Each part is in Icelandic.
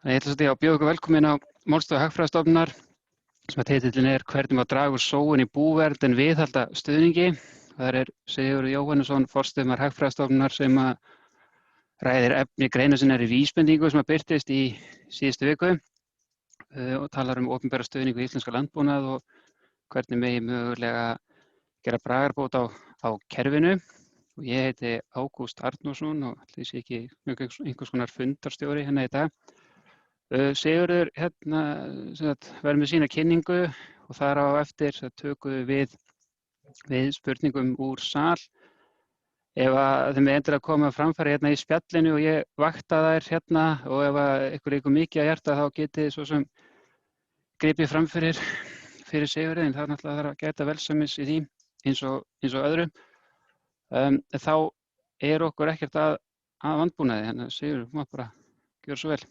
Ég ætla að bjóða ykkur velkomin á Málstofu Hagfræðistofnunar sem að titillinn Hvernig má draga úr sóun í búvernd en viðhalda stuðningi. Þar Sigurður Jóhannesson, forstöðumaður Hagfræðistofnunar sem að ræðir efni greina sinnar í vísbendingu sem að birtist í síðustu viku og talar opinbera stuðningu í íslenska landbúnað og hvernig megi mögulega gera bragarbót á kerfinu. Og ég heiti Ágúst Arnórsson og ætli sé ekki einhvers konar fundarstjóri hérna í dag. Sigurður verður með sína kynningu og þar á eftir tökum við spurningum úr sal. Ef að þeim endur að koma framfæri hérna í spjallinu og ég vakta þær hérna og ef að ykkur liggur mikið á hjarta þá getið svo sem gripið fram fyrir Sigurði, en það náttúrulega þarf að gæta velsamis í því eins og öðru. Þá okkur ekkert að vandbúnaði, þannig að Sigurður, þú mátt bara gjöra svo vel.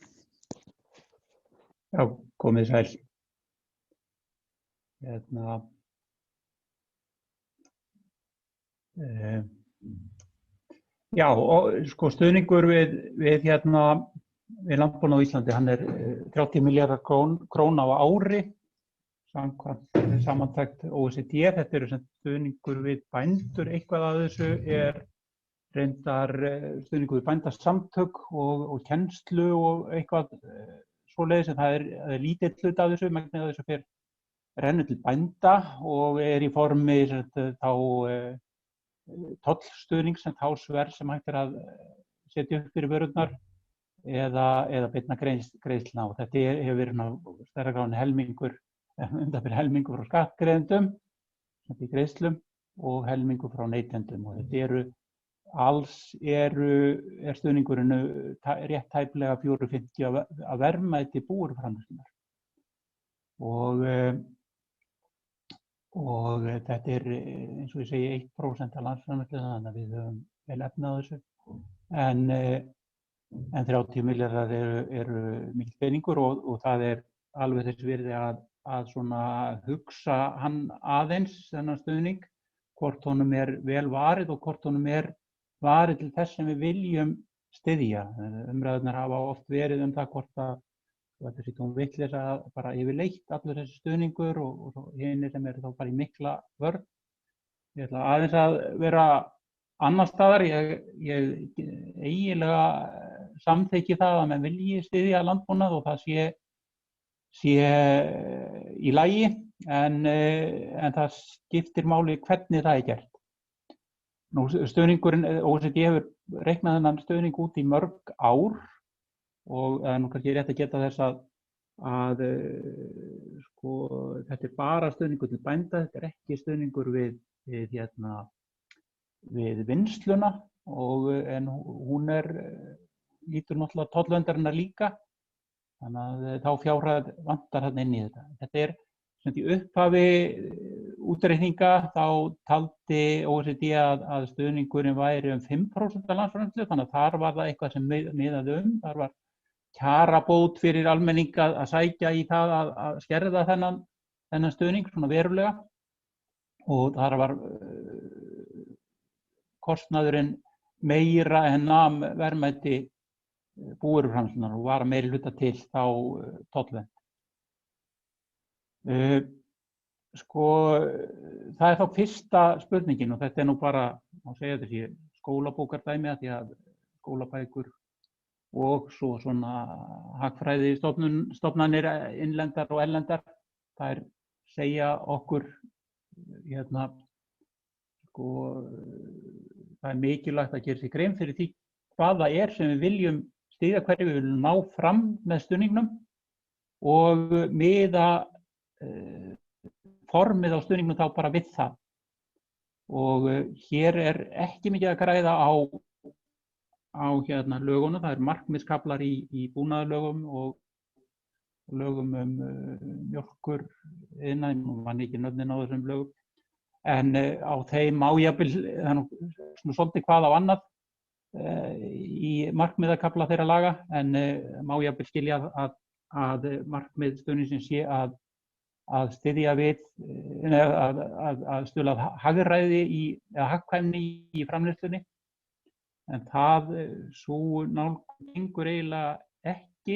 Já, komið sæl. Já, og sko stuðningur við landbúnað á Íslandi, hann 30 milljarðar króna á ári, samkvæmt samantekt OECD. Þetta eru sem stuðningur við bændur, eitthvað af þessu reyndar stuðningur við bændasamtök og kennslu og eitthvað svoleiðis, en það lítill hluti af þessu, megnið af þessu rennur til bænda og í formi þá tollstuðning sem tásverð sem hægt að setja upp fyrir vörurnar eða beinna greiðslna, og þetta hefur verið stærra gráni helmingur frá skattgreiðendum í greiðslum og helmingur frá neytendum, og þetta alls stuðningurinn rétt tæplega 4,50 af verðmæti búvöruframleiðslunnar. Og þetta eins og ég segi 1% af landsframleiðslu, þannig að við höfum vel efni á þessu. En 30 milljarðar eru mikill peningur og það alveg þess virði að svona hugsa hann aðeins, þennan stuðning, hvort honum vel varið og hvort honum varið til þess sem við viljum styðja. Umræðurnar hafa oft verið það hvort að þetta sé tóm vitleysa bara yfirleitt allur þessi stuðningur og hinir sem þá bara í mikla vörn. Ég ætla aðeins að vera annars staðar. Ég eiginlega samþykki það að menn vilji styðja landbúnað og það sé í lagi, en það skiptir máli hvernig það gert. Nú, stuðningurinn, OECD hefur reiknað þennan stuðning út í mörg ár og nú kannski rétt að geta þess að þetta bara stuðningur til bænda, þetta ekki stuðningur við vinnsluna, en hún lýtur náttúrulega tollverndarinnar líka, þannig að þá fjárhæð vantar þarna inn í þetta. Þetta sem í upphafi útreikninga þá taldi OECD að stuðningurinn væri 5% af landsframleiðslu, þannig að þar var það eitthvað sem miðaði þar var kjarabót fyrir almenning að sækja í það að skerða þennan stuðning svona verulega, og þar var kostnaðurinn meira en nam verðmæti búvöruframleiðslunnar og var meiri hluta til þá tollvernd. Það þá fyrsta spurningin, og þetta nú bara, má segja þessi skólabókardæmi, því að skólabækur og svo svona hagfræðistofnanir innlendar og erlendar, þær segja okkur það mikilvægt að gera sér grein fyrir því hvað það sem við viljum styðja, hverju við viljum ná fram með stuðningnum og miða formið á stuðningnum þá bara við það. Og hér ekki mikið að græða á lögunum, það markmiðskaflar í búnaðarlögum og lögum mjólkuriðnaðinn, nú man ekki nöfnin á þessum lögum, en á þeim má jafnvel, það svona svolítið hvað á annað í markmiðakafla þeirra laga, en má jafnvel skilja að markmið stuðningsins sé að styðja við, að stuðla að hagræði eða hagkvæmni í framleiðslunni, en það svo nálgun gengur eiginlega ekki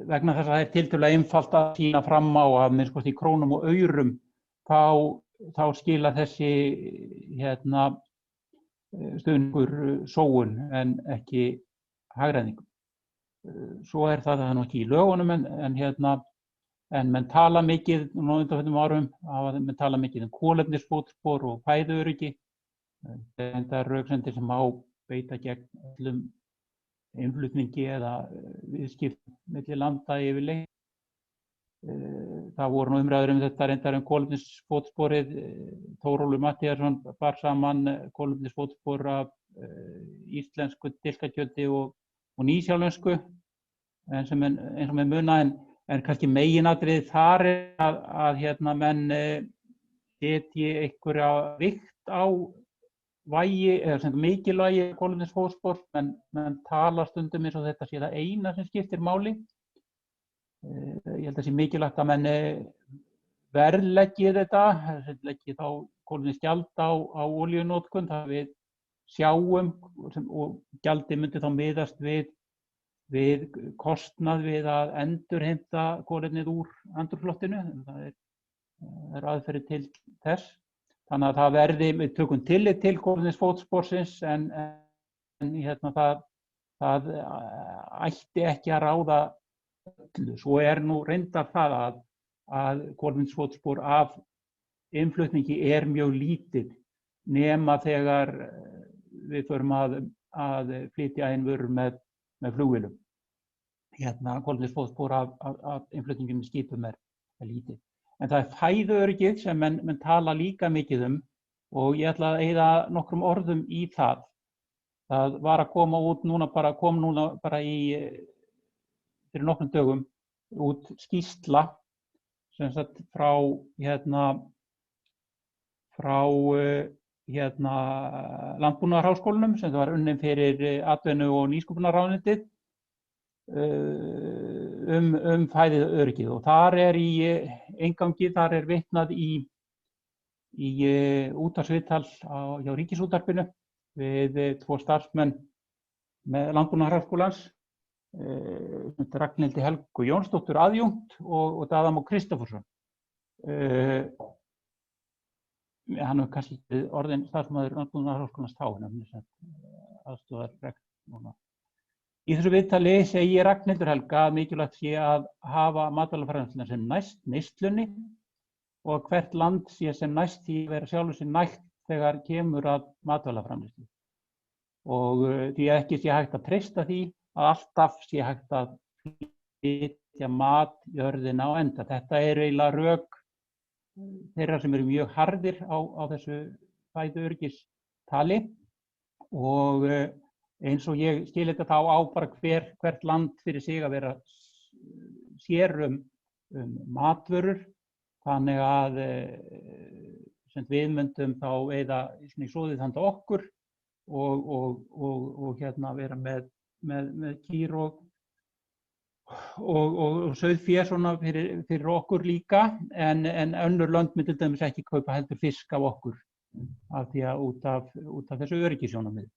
vegna þess að það tiltölulega einfalt að sýna fram á að minnst í krónum og aurum þá skila þessi stuðningur sóun en ekki hagræðingu. Svo það nú ekki í lögunum en menn tala mikið nú undanförnum árum menn tala mikið kolefnisfótspor og fæðuöryggi. Þetta röksemdir sem má beita gegn öllum innflutningi eða viðskiptum milli landa yfirleitt. Það voru nú umræður þetta reyndar kolefnisfótsporið. Þórólfur Matthíasson bar saman kolefnisfótspor af íslensku dilkakjöti og nýsjálensku eins og menn muna en kannski meginatriðið þar að menn setji einhverja vikt á vægi eða mikilvægi kolefnisfótspors, menn tala stundum eins og þetta sé það eina sem skiptir máli. Ég held að sé mikilvægt að menn verðleggi þetta, leggi þá kolefnisgjald á olíunotkun, það við sjáum og gjaldið myndi þá miðast við kostnað við að endurheimta kolefnið úr andrúmsloftinu. Það aðferðir til þess. Þannig að það verði, við tökum tillit til kolefnisfótsporsins en það ætti ekki að ráða öllu. Svo nú reyndar það að kolefnisfótspor af innflutningi mjög lítið nema þegar við förum að flytja inn vörur með flugvélum. Kolefnisfótspor af innflutningum í skipum lítið. En það fæðuöryggið sem menn tala líka mikið og ég ætla að eyða nokkrum orðum í það. Það var að koma út kom núna fyrir nokkrum dögum út skýrsla sem sagt frá Landbúnaðarháskólanum sem það var unnin fyrir atvinnu- og nýsköpunarráðuneytið fæðuöryggið og þar í inngangi, þar vitnað í útvarpsviðtal hjá Ríkisútvarpinu við 2 starfsmenn með Landbúnaðarháskólans, Ragnhildi Helgu Jónsdóttur aðjúnkt og Daða Má Kristófersson. Hann hefur kannski orðinn starfsmaður Landbúnaðarháskólans þá, aðstoðarrektor. Í þessu viðtali segir Ragnhildur Helga að mikilvægt sé að hafa matvælaframleiðsluna sem næst neyslunni og hvert land sé sem næst því að vera sjálfu sér nægt þegar kemur að matvælaframleiðslu. Og því ekki sé hægt að treysta því að alltaf sé hægt að flytja mat jörðina á enda. Þetta eiginlega rök þeirra sem eru mjög harðir á þessu fæðuöryggistali og eins og ég skil þetta þá á bara hvert land fyrir sig að vera sér matvörur, þannig að við myndum þá eyða í soðið handa okkur og vera með kýr og sauðfé svona fyrir okkur líka, en önnur lönd myndu til dæmis ekki kaupa heldur fisk af okkur af því að út af þessu öryggissjónarmiði.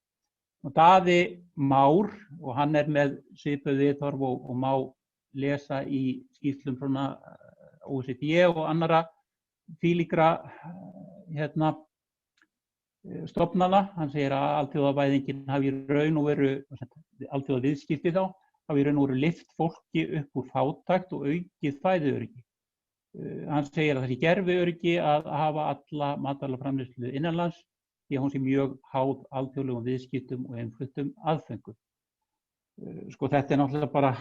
Og Daði Már, og hann með svipuð viðhorf og má lesa í skýrslum frá OECD og annarra þvílíkra stofnana. Hann segir að alþjóðavæðingin hafi í raun og veru, alþjóðaviðskipti þá, hafi í raun og veru lyft fólki upp úr fátækt og aukið fæðuöryggi. Hann segir að það sé gerviöryggi að hafa alla matvælaframleiðslu innanlands, því að hún sé mjög háð alþjóðlegum viðskiptum og innfluttum aðföngum. Þetta náttúrulega bara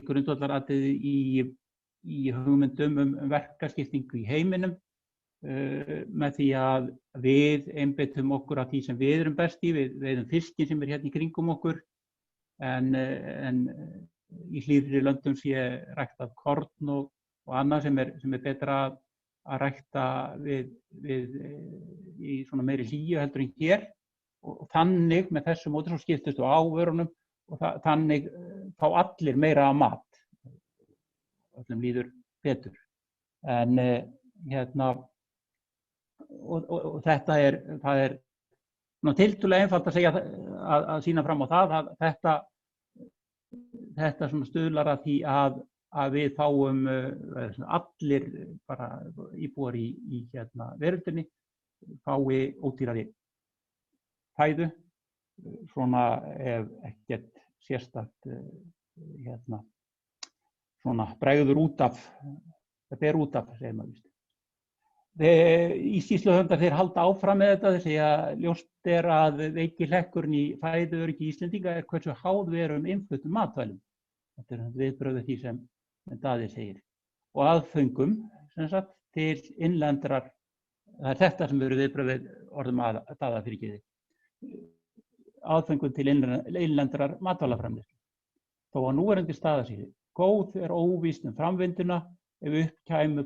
grundvallaratriði í hugmyndum verkaskiptingu í heiminum með því að við einbeitum okkur af því sem við erum best í, við veiðum fiskinn sem hérna í kringum okkur, en í hlýrri löndum sé ræktað korn og annað sem betra að rækta í svona meiri hlýju heldur en hér og þannig með þessu móti svo skiptist á vörunum og þannig fá allir meira af mat, öllum líður betur. En og þetta það tiltölulega einfalt að segja að sýna fram á það að þetta svona stuðlar að því að við fáum allir bara íbúar í veröldinni fái ódýrari fæðu, svona ef ekkert sérstakt svona bregður út af, það ber út af, segir maður víst. Skýrsluhöfundar þeir halda áfram með þetta, þeir segja ljóst að veikilekkurinn í fæðuöryggi Íslendinga hversu háð við erum innfluttum matvælum. Þetta viðbrögð því sem Daði segir. Og aðföngum sem sagt til innlendrar, það þetta sem eru viðbrögð orðum Daða fyrirgeði, aðföngum til innlendrar matvælaframleiðslu. Þó að núverandi staða sé góð óvíst framvinduna ef upp kæmu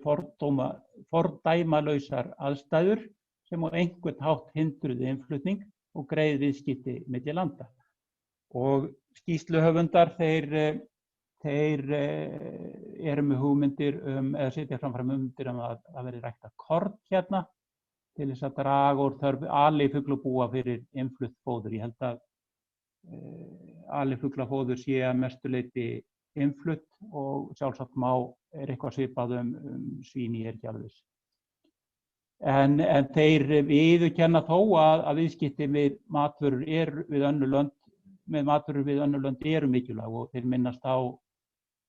fordæmalausar aðstæður sem á einhvern hátt hindruðu innflutning og greið viðskipti milli landa. Og skýrsluhöfundar þeir eru með hugmyndir eða setja fram hugmyndir að verði ræktað korn hérna til þess að draga úr þörf alifuglabúa fyrir innflutt fóður. Ég held að alifuglafóður sé að mestu leyti innflutt og sjálfsagt eitthvað svipað svín í ekki alveg. En þeir viðurkenna þó að viðskipti með matvörur við önnur lönd eru mikilvæg og þeir minnast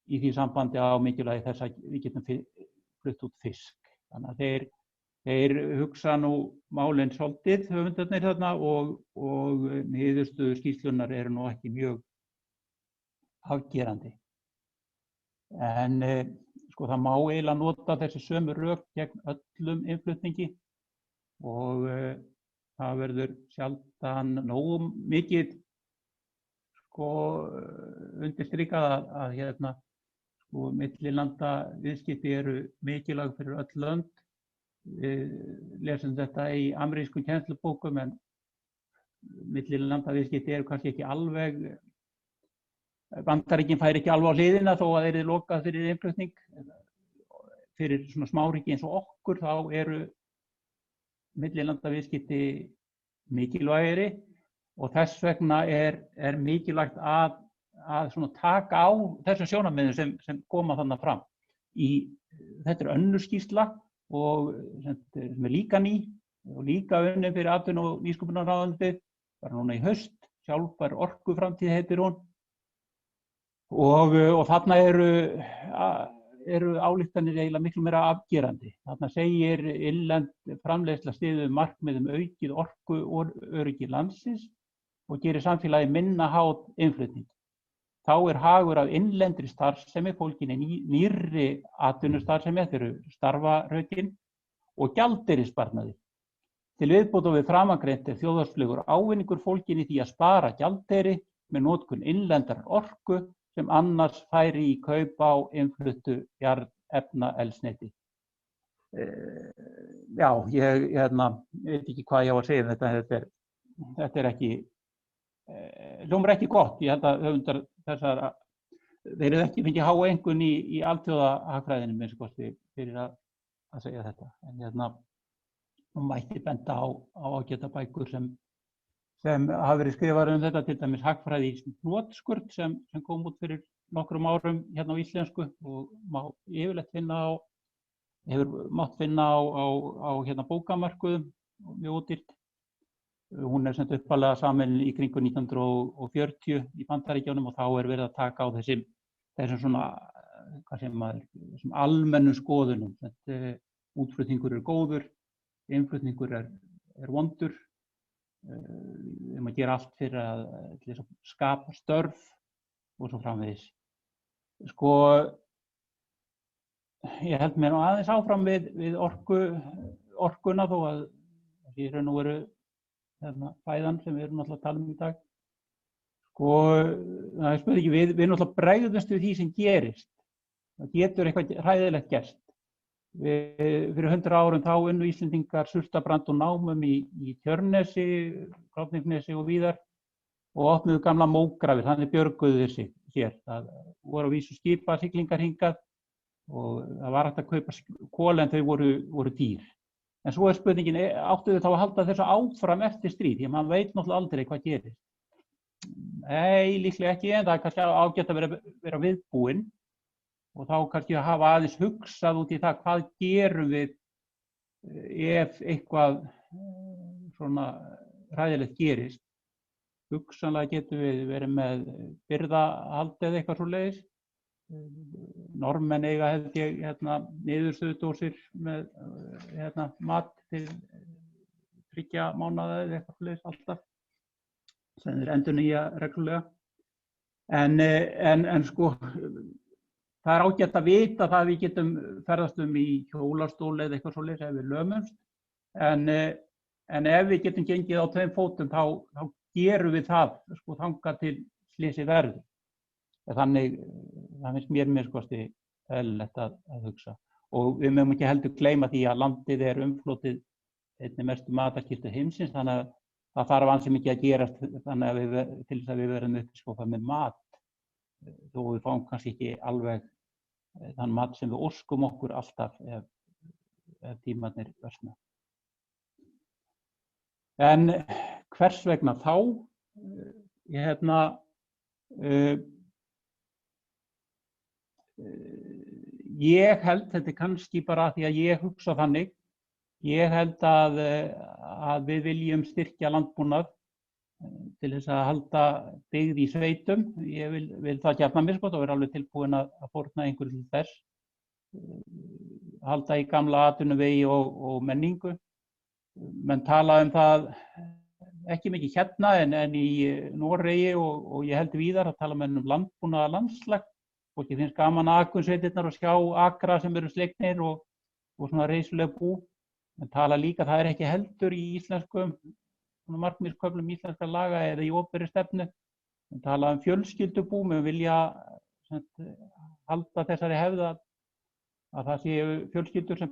í því sambandi á mikilvægi þess að við getum flutt út fisk. Þannig að þeir hugsa nú málin svolítið höfundarnir þarna og niðurstöður skýrslunnar eru nú ekki mjög afgerandi. En sko það má eiginlega nota þessi sömu rök gegn öllum innflutningi og það verður sjaldan nógu mikið sko undirstrikað að sko millilanda viðskipti eru mikilvæg fyrir öll lönd. Við lesum þetta í amerískum kennslubókum en millilanda viðskipti eru kannski ekki alveg. Bandaríkin fær ekki alveg á hliðina þó að þeir eru lokað fyrir innflutning. Fyrir svona smáríki eins og okkur þá eru millilandaviðskipti mikilvægari og þess vegna er mikilvægt að svona taka á þessum sjónarmiðum sem koma þarna fram. Þetta önnur skýrsla og sem líka ný og líka unnin fyrir atvinnu- og nýsköpunarráðuneytið, bara núna í haust, sjálfbær orkuframtíð heitir hún. Og þarna eru ályktanir eiginlega miklu meira afgerandi. Þarna segir innlend framleiðsla styður markmið aukið orkuöryggi landsins og gerir samfélagi minna háð innflutning. Þá hagur af innlendri starfsemi fólgin í nýrri atvinnustarfsemi, þetta eru starfarökin og gjaldeyrisparnaði. Til viðbótar við framangreint þjóðhagslegur ávinningur fólgin í því að spara gjaldeyri með notkun innlendrar orku sem annars færi í kaup á innfluttu jarðefnaeldsneyti. Já, ég veit ekki hvað ég á að segja um þetta ekki, hljómar ekki gott. Ég held að höfundar þessar, þeir eru ekki fengið háa einkunn í alþjóðahagfræðinni minnst kosti fyrir að segja þetta. En nú mætti benda á ágætar bækur sem hafa verið skrifaðar þetta, til dæmis Hagfræði í hnotskurn sem kom út fyrir nokkrum árum hérna á íslensku og má yfirleitt hefur mátt finna á hérna bókamörkuðum, mjög ódýrt. Hún sem upphaflega samin í kringum 1940 í Bandaríkjunum og þá verið að taka á þessum svona, hvað sem þessum almennum skoðunum. Útflutningur góður, innflutningur vondur. Að gera allt fyrir að skapa störf og svo framvegis. Sko, ég held mér aðeins áfram við orkuna þó að í raun og veru fæðan sem við erum náttúrulega að tala um í dag. Sko, það spurði ekki, við náttúrulega bregðumst við því sem gerist. Það getur eitthvað hræðilegt gerst. Fyrir 100 árum þá unnu Íslendingar surtabrand og námum í Tjörnesi, Klofningnesi og víðar og opnuðu gamla mógrafir, þannig björguðu þeir sig hér. Það voru á vísu skipasiglingar hingað og það var hægt að kaupa kol en þau voru dýr. En svo spurningin, áttu þau þá að halda þessu áfram eftir stríð, því að maður veit náttúrulega aldrei hvað gerist. Nei, líklega ekki, en það kannski ágætt að vera viðbúin og þá kannski að hafa aðeins hugsað út í það hvað gerum við ef eitthvað svona hræðilegt gerist. Hugsanlega getum við verið með birgðahald eða eitthvað svoleiðis. Norðmenn eiga held ég niðurstöðudósir með mat til 3 mánaða eða eitthvað svoleiðis alltaf sem þeir endurnýja reglulega. En sko það er ágætt að vita það að við getum ferðast í hjólastól eða eitthvað svoleiðis ef við lömumst. En ef við getum gengið á 2 fótum þá gerum við það sko þangað til slysið verður. Þannig það finnst mér minnskosti eðlilegt að hugsa. Og við mögum ekki heldur gleyma því að landið umflotið einni mestu matarkistu heimsins, þannig að það þarf ansi mikið að gerast þannig að til þess að við verðum uppskopað með mat. Þó við fáum kannski ekki alveg þann mat sem við óskum okkur alltaf ef tímarnir versna. En hvers vegna þá? Ég held, þetta kannski bara því að ég hugsa þannig, ég held að við viljum styrkja landbúnað til þess að halda byggð í sveitum. Ég vil það gjarnan misgott og er alveg tilbúin að fórna einhverju til þess. Halda í gamla atvinnuvegi og menningu. Menn tala það ekki mikið hérna en í Noregi og ég held víðar að tala menn landbúnaðarlandslag. Fólki finnst gaman að akunsveitirnar og sjá akra sem eru slegnir og svona reisuleg bú. En tala líka, það ekki heldur í íslenskum markmiðsköflum íslenskra laga eða í opinberri stefnu. En tala fjölskyldubú, við vilja halda þessari hefð að það séu fjölskyldur sem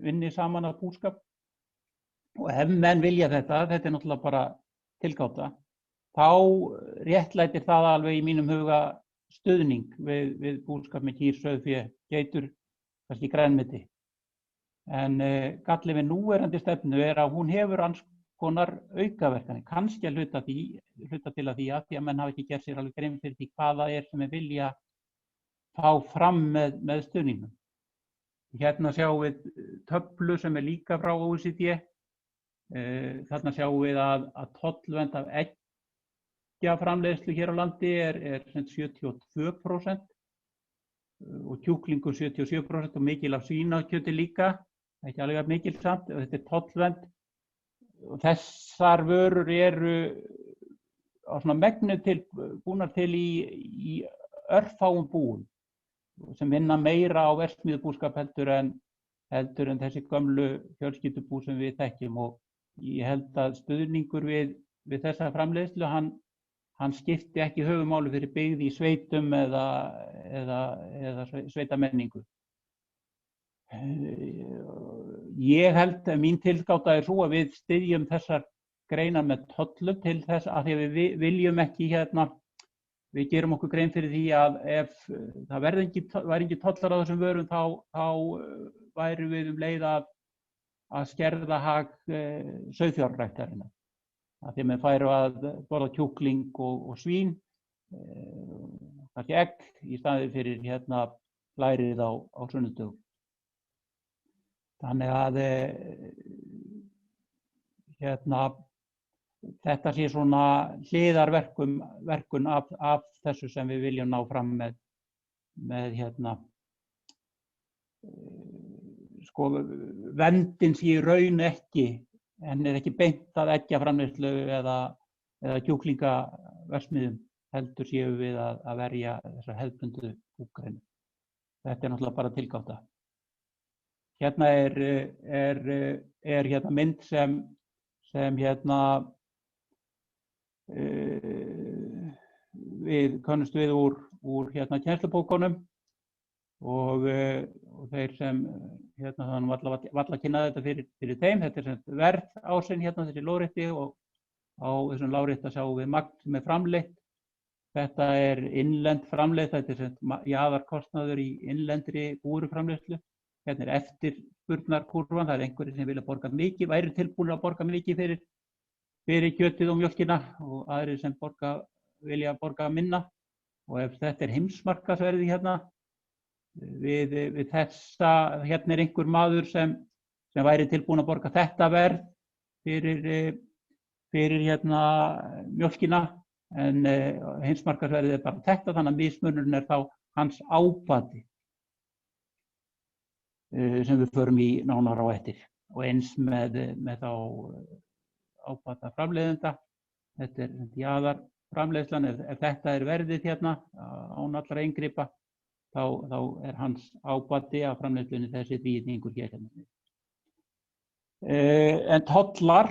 vinni saman að búskap. Og ef menn vilja þetta náttúrulega bara tilgáta, þá réttlætir það alveg í mínum huga stuðning við búskap með kýr, sauðfé, geitur, kannski grænmeti. En galli við núverandi stefnu að hún hefur alls konar aukaverkanir, kannski að hluta til að því að menn hafa ekki gert sér alveg grein fyrir því hvað það sem við vilja fá fram með stuðningum. Hérna sjáum við töflu sem líka frá OECD. Þarna sjáum við að tollvernd af eggjaframleiðslu hér á landi er 72% og kjúklingur 77% og mikil af svínakjöti líka, ekki alveg mikil samt, og þetta tollvernd. Og þessar vörur eru á svona megnu búnar til í örfáum búum sem vinna meira á verksmiðjubúskap heldur en þessi gömlu fjölskyldubú sem við þekkjum. Og ég held að stuðningur við þessa framleiðslu, hann skipti ekki höfumáli fyrir byggð í sveitum eða sveitamenningu. Ég held að mín tilgáta svo að við styðjum þessar greinar með tollum til þess að því að við viljum ekki við gerum okkur grein fyrir því að ef það væri ekki tollar á þessum vörum þá væru við leið að skerða hag sauðfjárræktarinnar. Því að menn færu að borða kjúkling og svín, kannski egg í staði fyrir lærið á sunnudögum. Þannig að þetta sé svona hliðarverkun af þessu sem við viljum ná fram með sko verndin sé í raun ekki, en ekki beint að eggjaframleiðslu eða kjúklingaverksmiðjum, heldur séum við að verja þessar hefðbundnu búgrein. Þetta náttúrulega bara tilgáta. Hérna er mynd sem við könnumst við úr kennslubókunum og þeir sem þannig varla kynna þetta fyrir þeim. Þetta er verð ásinn þessi lóðrétti og á þessum lárétta sjáum við magn sem er framleitt. Þetta er innlend framleitt, þetta er jaðarkostnaður í innlendri búvöruframleiðslu. Hérna er eftir eftirspurnarkúrfan, það einhverjir sem vilja borga mikið, væri tilbúnir að borga mikið fyrir kjötið og mjólkina og aðrir sem vilja borga minna. Og ef þetta heimsmarkaðsverðið hérna, við þessa, hérna einhver maður sem væri tilbúin að borga þetta verð fyrir hérna mjólkina, en heimsmarkaðsverðið bara þetta, þannig að mismunurinn þá hans ábati sem við förum í nánar á eftir. Og eins með þá ábata framleiðenda, þetta jaðarframleiðslan, ef þetta verðið hérna án allra inngripa, þá hans ábati af framleiðslunni þessi þríhyrningur hér hérna. En tollar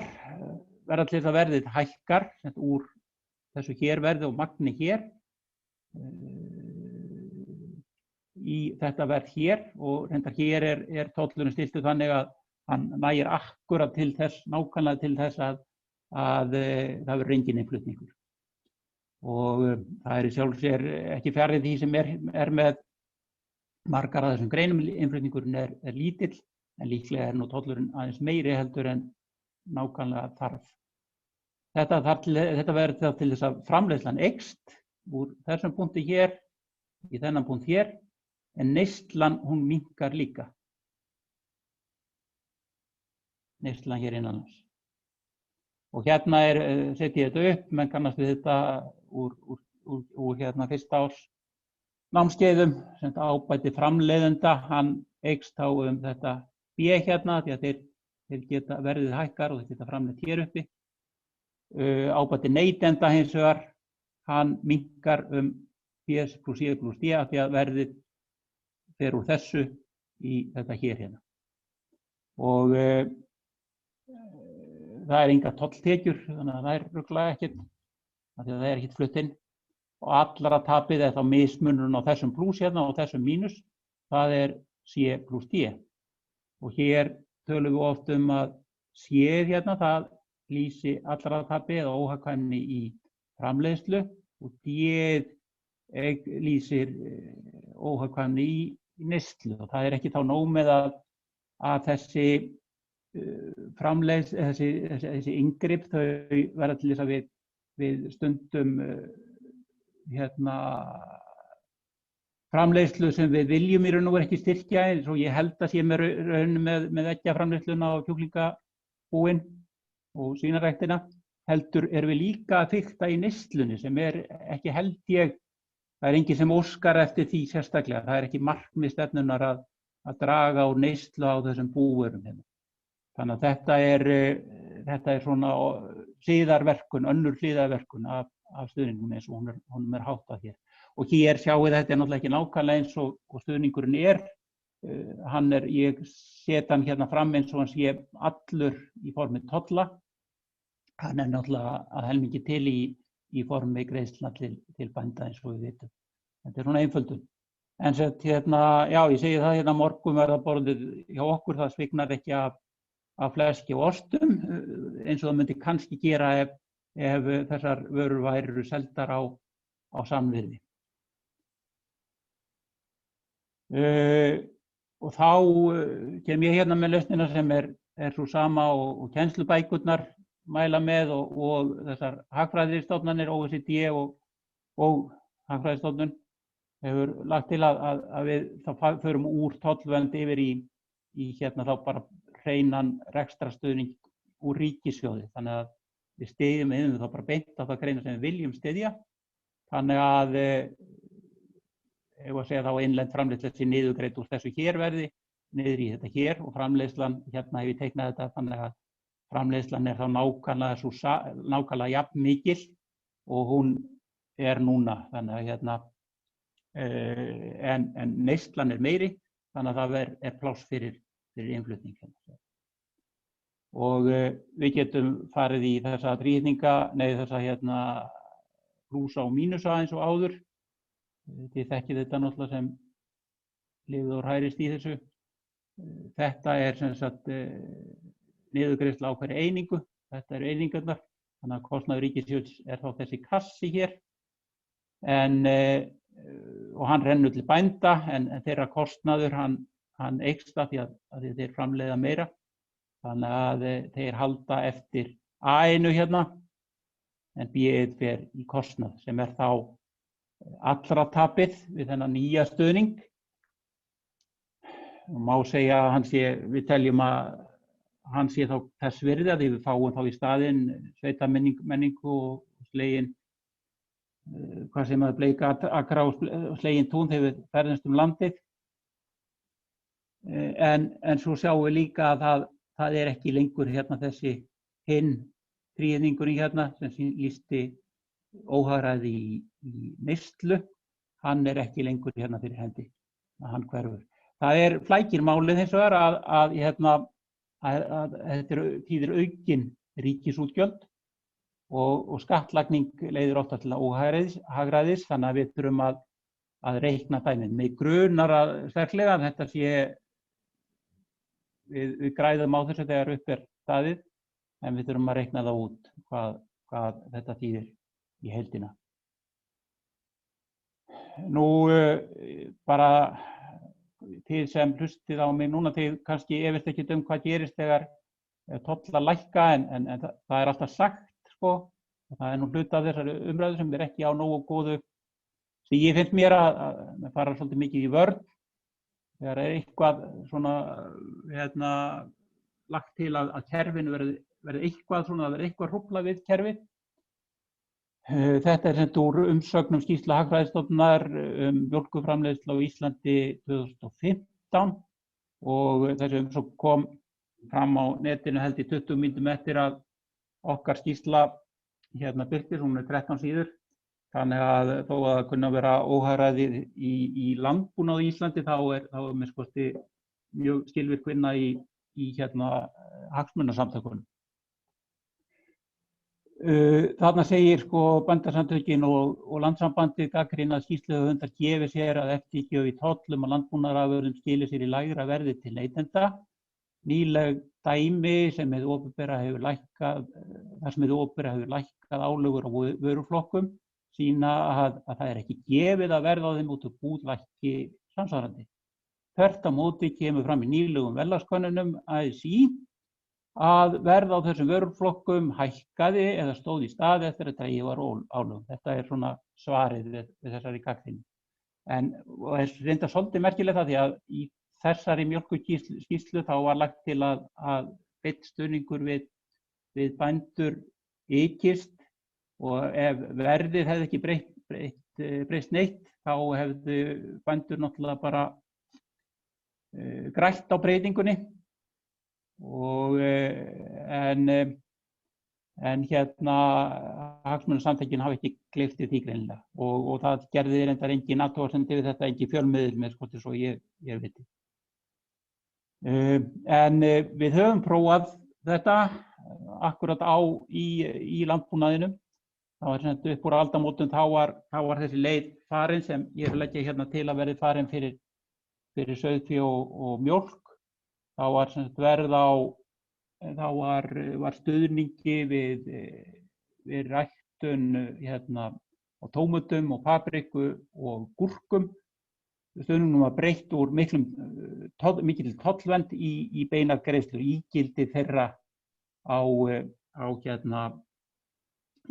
verða til þess að verðið hækkar úr þessu hér verði og magni hér í þetta verð hér, og reyndar hér tollurinn stillt þannig að hann nægir akkúrat til þess, nákvæmlega til þess að það verður enginn innflutningur. Og það í sjálfu sér ekki fjarri því sem með margar af þessum greinum, innflutningurinn lítill, en líklega nú tollurinn aðeins meiri heldur en nákvæmlega þarf. Þetta verður þá til þess að framleiðslan eykst úr þessum punkti hér, í þennan punkt hér, en neyslan hún minnkar líka. Neyslan hér innanlands. Og hérna setja ég þetta upp, menn kannast við þetta úr hérna fyrsta árs námskeiðum, sem ábæti framleiðenda, hann eykst þá þetta B hérna, því að þeir geta verðið hækkar og þeir geta framleitt hér uppi. Ábati neytenda hins vegar, hann minnkar B plus C plus D, af því að verðið fer úr þessu í þetta hér hérna. Og það engar tolltekjur, þannig að það rögglega ekkert, af því að það ekkert flutt inn. Og allra tapið þá mismunurinn á þessum plus hérna og þessum mínus, það C plus D. Og hér tölum við oft að C hérna, það lýsi allra tapið eða óhagkvæmni í framleiðslu, og D lýsir óhagkvæmni í neyslu. Og það ekki þá nóg með að þessi þessi inngrip, þau verða til þess að við stundum hérna framleiðslu sem við viljum í raun og veru ekki styrkja, eins og ég held að sé með eggjaframleiðsluna og kjúklingabúin og svínaræktina, heldur við líka að fikta í neyslunni, sem ekki held ég, það enginn sem óskar eftir því sérstaklega, það ekki markmið stefnunnar að draga úr neyslu á þessum búvörum hérna. Þannig að þetta svona hliðarverkun, önnur hliðarverkun af stuðningum eins og honum háttað hér. Og hér sjáu þetta náttúrulega ekki nákvæmlega eins og stuðningurinn ég set hann hérna fram eins og hann sé allur í formi tolla. Hann náttúrulega að helmingi til í formi greiðslna til bænda eins og við vitum. Þetta svona einföldun. En hérna, já, ég segi það hérna morgunverðarborðið hjá okkur, það sviknar ekki af fleski og ostum, eins og það myndi kannski gera ef þessar vörur væru seldar á samvirði. Og þá kem ég hérna með lausnina sem svo sama og kennslubækurnar mæla með og þessar hagfræðistofnanir, OECD og hagfræðistofnun hefur lagt til að við þá förum úr tollvernd yfir í hérna þá bara hreinan rekstrarstuðning úr ríkissjóði. Þannig að við styðjum þá bara beint á það greina sem við viljum styðja. Þannig að að segja þá innlend framleiðsla sé niðurgreidd úr þessu hérverði niður í þetta hér, og framleiðslan, hérna hef ég teiknað þetta, þannig að framleiðslan þá nákvæmlega jafn mikil og hún núna, þannig að hérna en neyslan meiri, þannig að það pláss fyrir innflutning. Og við getum farið í þessa þessa hérna plúsa og mínusa eins og áður. Þið þekkið þetta náttúrulega sem lifið og hrærist í þessu. Þetta sem sagt niðurgreiðsla á hverri einingu. Þetta einingarnar, þannig að kostnaður ríkissjóðs þá þessi kassi hér. Og hann rennur til bænda, en þeirra kostnaður, hann hann eykst af því að þeir framleiða meira. Þannig að þeir halda eftir A1 hérna, en B1 fer í kostnað sem þá allra tapið við þennan nýja stuðning. Má segja að við teljum að hann sé þá þess virði að við fáum þá í staðinn sveitamenningu og slegin, hvað sem að bleika akra og slegin tún þegar við ferðumst landið. En svo sjáum við líka að það ekki lengur hérna þessi hinn þríhyrningurinn hérna sem lýsti óhagræði í neyslu, hann ekki lengur hérna fyrir hendi, að hann hverfur. Það flækir málið hins vegar að þetta þýðir aukin ríkisútgjöld og skattlagning leiðir ofta til óhagræðis, þannig að við þurfum að reikna dæmið. Mig grunar sterklega að þetta sé, við græðum á þessu þegar upp staðið, en við þurfum að reikna það út hvað þetta þýðir í heildina. Nú bara þið sem hlustið á mig núna, þið kannski efist ekki hvað gerist þegar tollar lækka, en það alltaf sagt, og það nú hluti af þessari umræðu sem ekki á nógu góðu, sem ég finnst mér að fara svolítið mikið í vörn, þegar eitthvað svona lagt til að kerfinu verði eitthvað hruflað við kerfið. Þetta sem úr umsögnum skýrslu Hagfræðistofnunar mjólkurframleiðslu á Íslandi 2015 og þessi umsögn kom fram á netinu held í 20 mínútum eftir að okkar skýrsla birtist, hún 13 síður. Þannig að þó að það kunni að vera óhagræði í landbúnaði á Íslandi þá með skosti mjög skilvirk vinna í hagsmunasamtökunum. Þarna segir Bændasamtökin og Landssambandið gagnrýna að skýrsluhöfundar gefi sér að eftirgjöf í tollum og landbúnaðarafurðum skili sér í lægra verði til neytenda. Nýleg dæmi sem hið opinbera hefur lækkað álögur á vöruflokkum sýna að það ekki gefið að verð á þeim út úr búð lækki samsvarandi. Þvert á móti kemur fram í nýlegum verðlagskönnunum ASÍ að verð á þessum vöruflokkum hækkaði eða stóð í stað eftir að dregið var álögum. Þetta svona svarið við þessari gagnrýni. Og reyndar svolítið merkilegt því að í þessari mjólkurskýrslu þá var lagt til að beinn stuðningur við bændur ykist, og ef verðið hefði ekki breyst neitt þá hefðu bændur náttúrulega bara grætt á breytingunni. En hagsmunasamtökin hafa ekki gleypt því greinilega, og það gerði reyndar engin athugasemd við þetta, engin fjölmiðill með skotti svo ég viti. En við höfum prófað þetta akkurat í landbúnaðinum. Það var sem upp úr aldamótum, þá var þessi leið farin sem ég leggja hérna til að verði farin fyrir sauðfé og mjólk. Þá var verð var stuðningi við ræktun á tómötum og papriku og gúrkum. Stuðningnum var breytt úr mikil tollvernd í beinar greiðslur, ígildi þeirra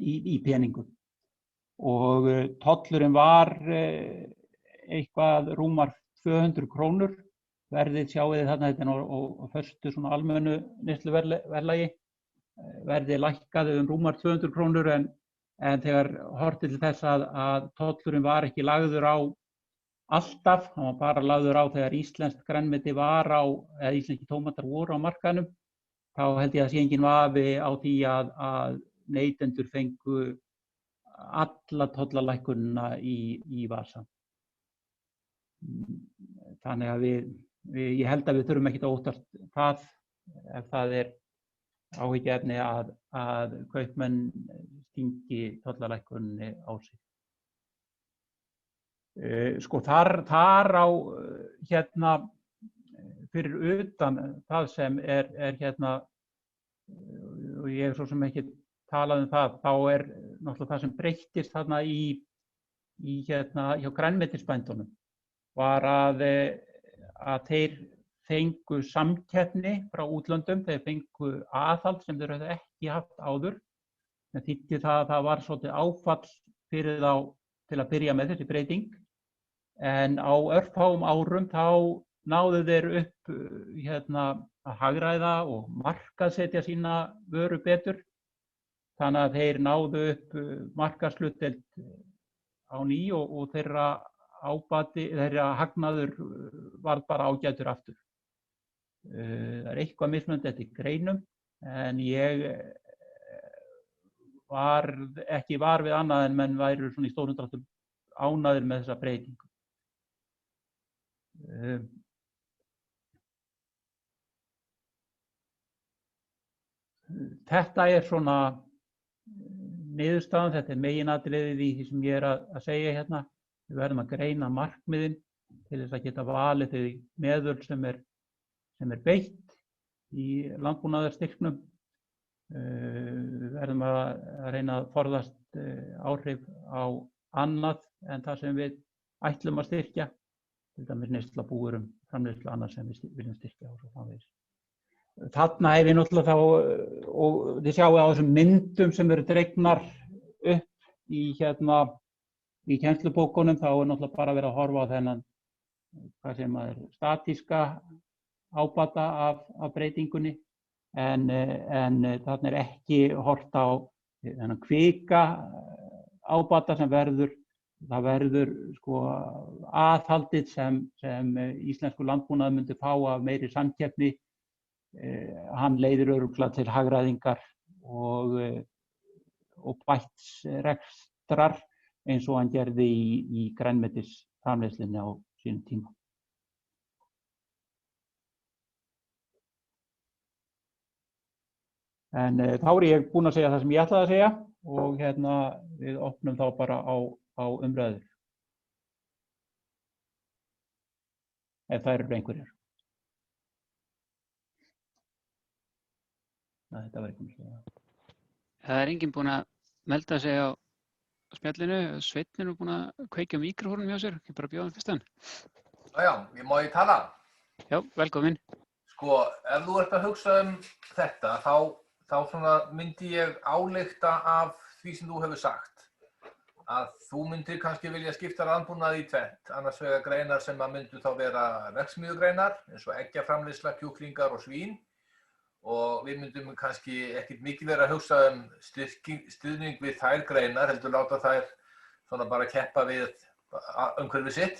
í peningum. Og tollurinn var eitthvað rúmar 200 krónur. Verðið sjáið þarna, þetta á föstu almennu neysluverðlagi. Verðið lækkaði rúmar 200 krónur, en þegar horft til þess að tollurinn var ekki lagður á alltaf, hann var bara lagður á þegar íslenskt grænmeti eða íslenski tómatar voru á markaðnum, þá held ég að sé enginn vafi á því að neytendur fengu alla tollalækkunina í vasann. Þannig að ég held að við þurfum ekkert að óttast það, ef það áhyggjuefni að kaupmenn stingi tollalækkuninni á sig. Þar á fyrir utan það sem og ég hef svo sem ekki talað það, þá náttúrulega það sem breyttist þarna hjá grænmetisbændunum var að að þeir fengu samkeppni frá útlöndum, þeir fengu aðhald sem þeir höfðu ekki haft áður. Það þýddi það að það var svolítið áfall fyrir þá til að byrja með þessi breyting. En á örfáum árum þá náðu þeir upp að hagræða og markaðssetja sína vöru betur. Þannig að þeir náðu upp markaðshlutdeild á ný og þeirra hagnaður varð bara ágætur aftur. Það er eitthvað mismunandi eftir greinum, en ég var ekki var við annað en menn væru svona í stórum dráttum ánægðir með þessa breytingu. Þetta er svona niðurstaðan, þetta er meginatriðið í því sem ég er að segja hérna. Við verðum að greina markmiðin til þess að geta valið þau meðöl sem er beitt í landbúnaðarstyrknum. Við verðum að reyna að forðast áhrif á annað en það sem við ætlum að styrkja, til dæmis neysla búvörum, framleiðslu annað sem við viljum styrkja og svo framvegis. Þarna hef ég náttúrulega þá, og þið sjáu á þessum myndum sem eru dregnar upp í kennslubókunum, þá er náttúrulega bara verið að horfa á þennan, hvað sem er statíska ábata af breytingunni, en þarna er ekki horft á þennan kvika ábata sem það verður sko aðhaldið sem íslensku landbúnaður myndi fá af meiri samkeppni. Hann leiðir örugglega til hagræðingar og bætts rekstrar eins og hann gerði í grænmetisframleiðslunni á sínum tíma. En þá er ég búinn að segja það sem ég ætlaði að segja og við opnum þá bara á umræður. Ef það eru einhverjar. Þetta var ekki mjög. Það er enginn búinn að melda sig á spjallinu. Sveinn er búinn að kveikja míkrofónum hjá sér. Ég bara bjóða hann fyrstan. Já, má ég tala? Já, velkomin. Sko, ef þú ert að hugsa þetta, þá svona myndi ég álykta af því sem þú hefur sagt. Að þú myndir kannski vilja skipta landbúnaði í tvennt, annars vegar greinar sem að myndu þá vera verksmiðjugreinar, eins og eggjaframleiðsla, kjúklingar og svín. Og við myndum kannski ekkert mikið vera að hugsa stuðning við þær greinar, heldur láta þær svona bara keppa við umhverfið sitt.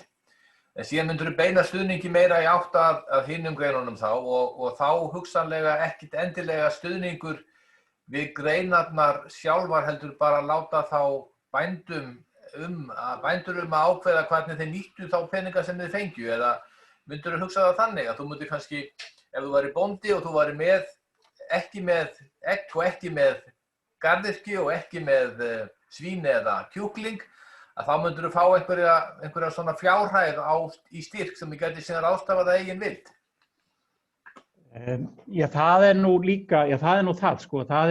En síðan myndur við beina stuðningi meira í átt að hinum greinunum þá og þá hugsanlega ekkert endilega stuðningur við greinarnar sjálfar, heldur bara láta þá bændur að ákveða hvernig þeir nýttu þá peninga sem þeir fengju, eða myndur við hugsa það þannig að þú myndir kannski, ef þú væri bóndi og þú væri ekki með egg og ekki með garðyrkju og ekki með svín eða kjúkling, að þá myndur þú fá einhverja svona fjárhæð í styrk sem þið gæti síðan ráðstafað að eigin vild. Já, það er nú líka, sko. Það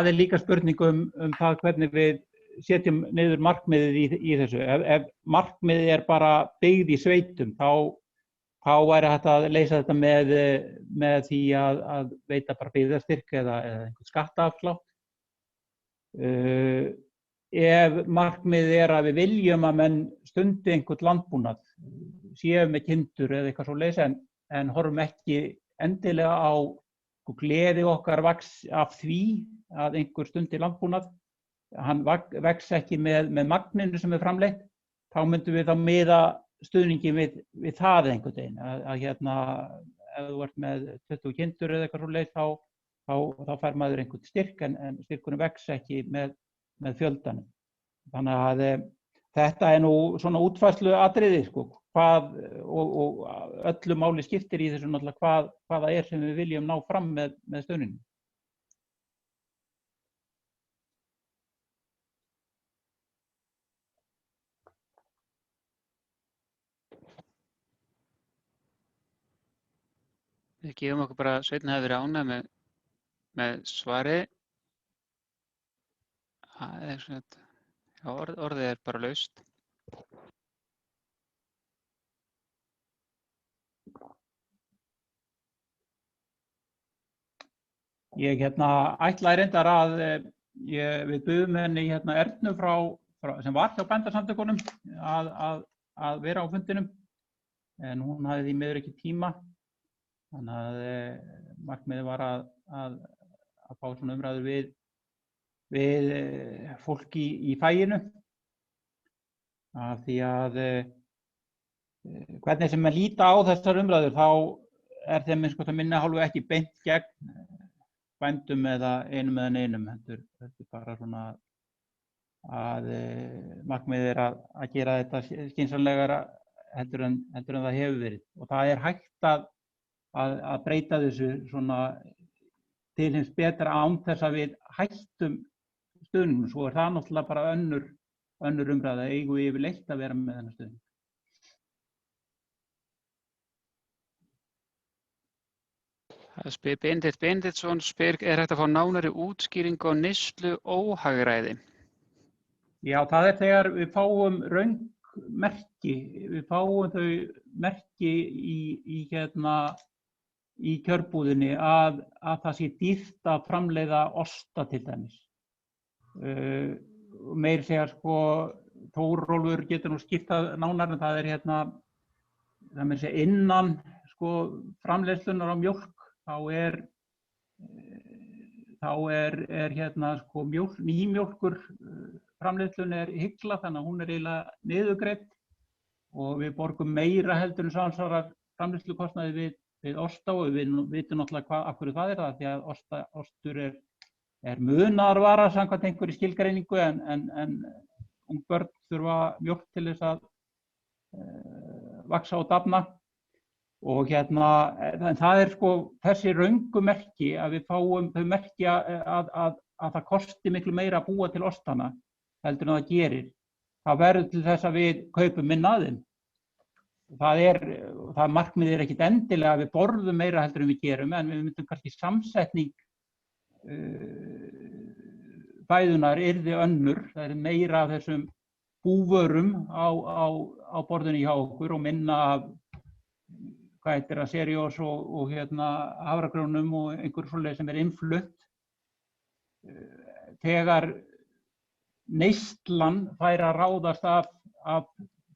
er líka spurning það hvernig við setjum niður markmiðið í þessu. Ef markmiðið er bara byggð í sveitum, þá væri hægt að leysa þetta með því að veita bara byggðastyrk eða einhvern skattaafslátt. Ef markmiðið er að við viljum að menn stundi einhvern landbúnað, séu með kindur eða eitthvað svoleiðis, en horfum ekki endilega á gleði okkar vaks af því að einhver stundi landbúnað, hann vex ekki með magninu sem er framleitt, þá myndum við þá miða stuðningi við það einhvern veginn. Ef þú ert með 20 kindur eða eitthvað svoleiðis, þá fær maður einhvern styrk, en styrkunum vex ekki með fjöldanum. Þannig að þetta er nú svona útfærsluatriði, sko, og öllu máli skiptir í þessu náttúrulega hvað það er sem við viljum ná fram með stuðningnum. Við gefum okkur bara að Sveinn hafi verið ánægður með svarið. Orðið er bara laust. Ég ætlaði reyndar að við buðum henni Ernu sem var hjá Bændasamtökunum að vera á fundinum, en hún hafði því miður ekki tíma. Þannig að markmiðið var að fá svona umræður við fólk í faginu, af því að hvernig sem maður líta á þessar umræður þá þeim eins og það minna hálfu ekki beint gegn bændum eða einum eða neinum, heldur bara svona að markmiðið að gera þetta skynsamlegra heldur en það hefur verið, og það hægt að breyta þessu svona til hins betra án þess að við hættum stuðningnum. Svo það náttúrulega bara önnur umræða, eigum við yfirleitt að vera með þennan stuðning. Benedikt Benediktsson spyr, hægt að fá nánari útskýringu á neyslu óhagræði? Já, það þegar við fáum röng merki, við fáum þau merki í kjörbúðinni að það sé dýrt að framleiða osta til dæmis. Meira segja Þórólfur getur nú skiptað nánar, en það meira segja innan framleiðslunar á mjólk, þá er nýmjólkur framleiðslun hygla, þannig að hún eiginlega niðurgreidd og við borgum meira heldur en samsvarar framleiðslukostnaði við osta, og við vitum náttúrulega af hverju það það, því að ostur er munaðarvara samkvæmt einhverri skilgreiningu, en ung börn þurfa mjólk til þess að vaxa og dafna. Og en það þessi röngu merki, að við fáum þau merki að það kosti miklu meira að búa til ostana heldur en það gerir. Það verður til þess að við kaupum minna af þeim. Það markmiðið ekkert endilega að við borðum meira heldur en við gerum, en við myndum kannski samsetning fæðunar yrði önnur. Það meira af þessum búvörum á borðinu hjá okkur og minna af Cereos og hafragrjónum og einhver svoleið sem innflutt. Þegar neyslan fær að ráðast af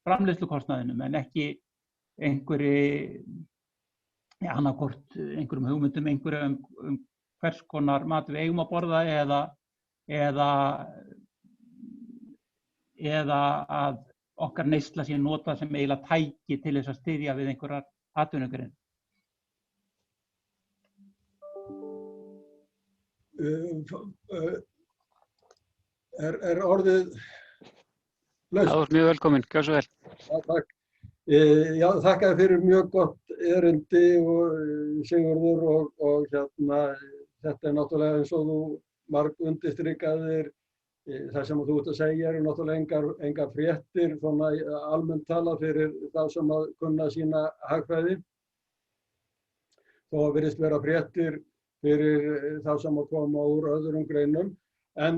framleiðslukostnaðinum, en ekki annaðhvort einhverjum hugmyndum hvers konar mat við eigum að borða, eða að okkar neysla sé notað sem eiginlega tæki til þess að styðja við einhverjar atvinnugreinar. Orðið laust? Þú ert mjög velkominn, gjörðu svo vel. Já, takk. Já, þakka þér fyrir mjög gott erindi, Sigurður, og þetta náttúrulega eins og þú marg undirstrikaðir. Það sem þú ert að segja eru náttúrulega engar fréttir, svona almennt talað fyrir þá sem að kunna sína hagfræði. Þó að virðist vera fréttir fyrir þá sem að koma úr öðrum greinum. En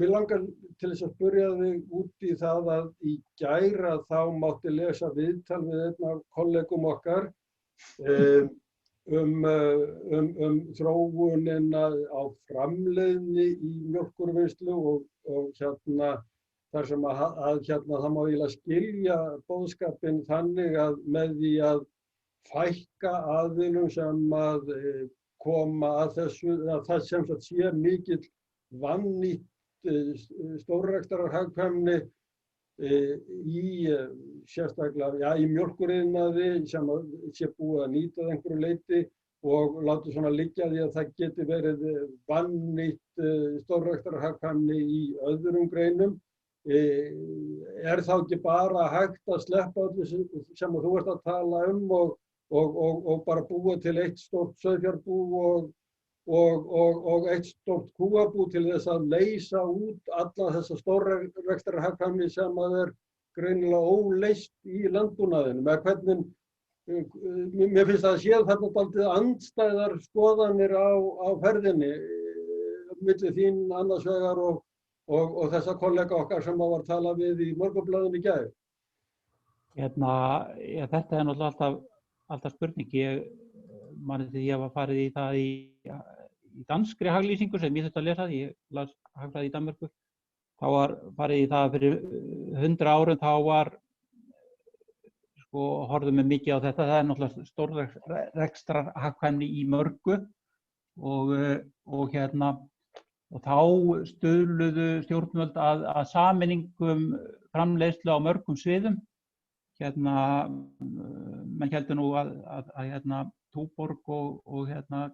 mér langar til þess að spyrja þig út í það að í gær þá mátti lesa viðtal við einn af kollegum okkar þróunina á framleiðni í mjólkurvinnslu og þar sem það má eiginlega skilja boðskapinn þannig að með því að fækka aðilum sem að koma að þessu, að það sem sagt sé mikill vannýtt stórrekstrarhagkvæmni sérstaklega í mjólkuriðnaði sem sé búið að nýta að einhverju leyti og láta svona liggja því að það geti verið vannýtt stórrekstrarhagkvæmni í öðrum greinum. Þá ekki bara hægt að sleppa öllu sem þú ert að tala og bara búa til eitt stórt sauðfjárbú og eitt stórt kúabú til þess að leysa út alla þessa stórrekstrarhagkvæmni sem að greinilega óleyst í landbúnaðinum. Hvernig, mér finnst það að sé þarna dálítið andstæðar skoðanir á ferðinni milli þín annars vegar og þessa kollega okkar sem var talað við í Morgunblaðinu í gær. Þetta náttúrulega alltaf spurning. Ég man eftir því að ég var farið í það í danskri haglýsingu sem ég þurfti að lesa, ég las hagfræði í Danmörku, þá var farið í það fyrir 100 árum, þá var, sko, horfðum við mikið á þetta, það er náttúrulega stórrekstrar hagkvæmni í mörgu og þá stuðluðu stjórnvöld að sameiningum framleiðslu á mörgum sviðum. Menn héldu nú að Túborg og